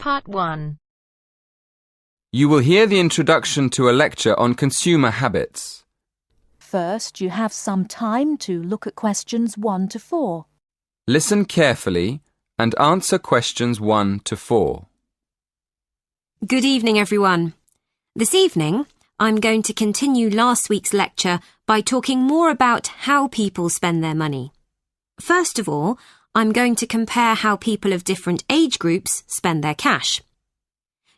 Part 1. You will hear the introduction to a lecture on consumer habits. First, you have some time to look at questions 1 to 4. Listen carefully and answer questions 1 to 4. Good evening, everyone. This evening, I'm going to continue last week's lecture by talking more about how people spend their money. First of all, I'm going to compare how people of different age groups spend their cash.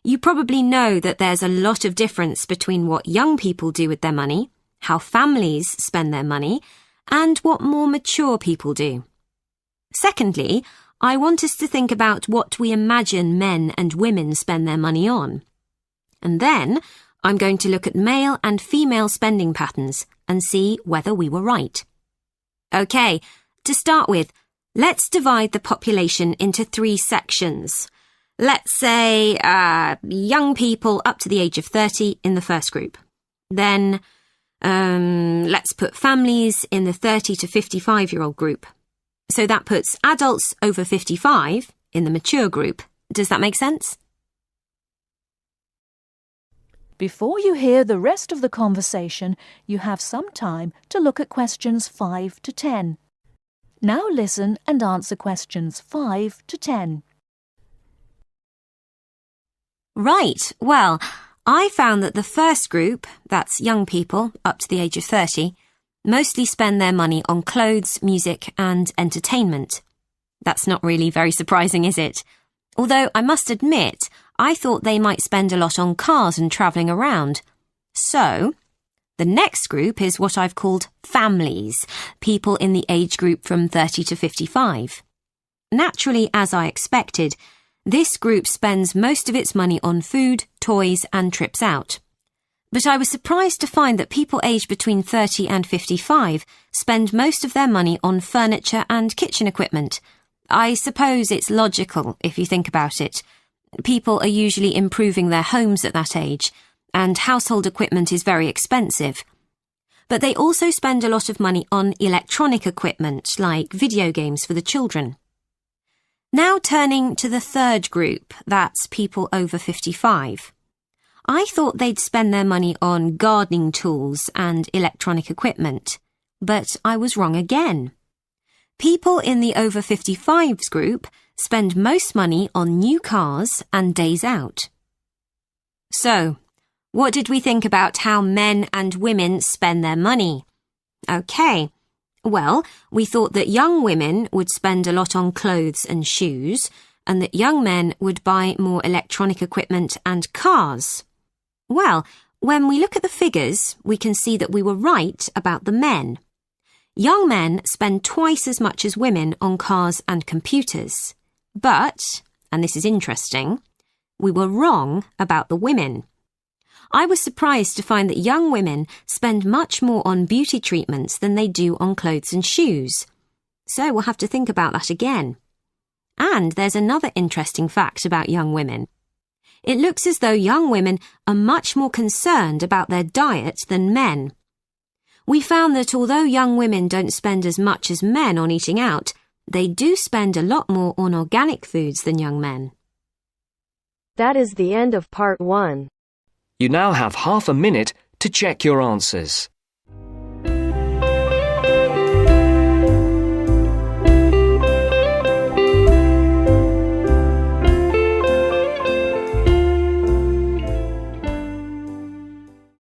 You probably know that there's a lot of difference between what young people do with their money, how families spend their money, and what more mature people do. Secondly, I want us to think about what we imagine men and women spend their money on. And then, I'm going to look at male and female spending patterns and see whether we were right. Okay, to start with, let's divide the population into 3 sections. Let's say young people up to the age of 30 in the first group. Then let's put families in the 30 to 55-year-old group. So that puts adults over 55 in the mature group. Does that make sense? Before you hear the rest of the conversation, you have some time to look at questions 5 to 10. Now listen and answer questions 5 to 10. Right, well, I found that the first group, that's young people up to the age of 30, mostly spend their money on clothes, music and entertainment. That's not really very surprising, is it? Although I must admit, I thought they might spend a lot on cars and travelling around. So, the next group is what I've called families, people in the age group from 30 to 55. Naturally, as I expected, this group spends most of its money on food, toys and trips out. But I was surprised to find that people aged between 30 and 55 spend most of their money on furniture and kitchen equipment. I suppose it's logical if you think about it. People are usually improving their homes at that age, and household equipment is very expensive. But they also spend a lot of money on electronic equipment, like video games for the children. Now turning to the third group, that's people over 55. I thought they'd spend their money on gardening tools and electronic equipment, but I was wrong again. People in the over 55s group spend most money on new cars and days out. So, what did we think about how men and women spend their money? Okay, well, we thought that young women would spend a lot on clothes and shoes, and that young men would buy more electronic equipment and cars. Well, when we look at the figures, we can see that we were right about the men. Young men spend twice as much as women on cars and computers. But, and this is interesting, we were wrong about the women. I was surprised to find that young women spend much more on beauty treatments than they do on clothes and shoes. So we'll have to think about that again. And there's another interesting fact about young women. It looks as though young women are much more concerned about their diet than men. We found that although young women don't spend as much as men on eating out, they do spend a lot more on organic foods than young men. That is the end of Part 1. You now have half a minute to check your answers.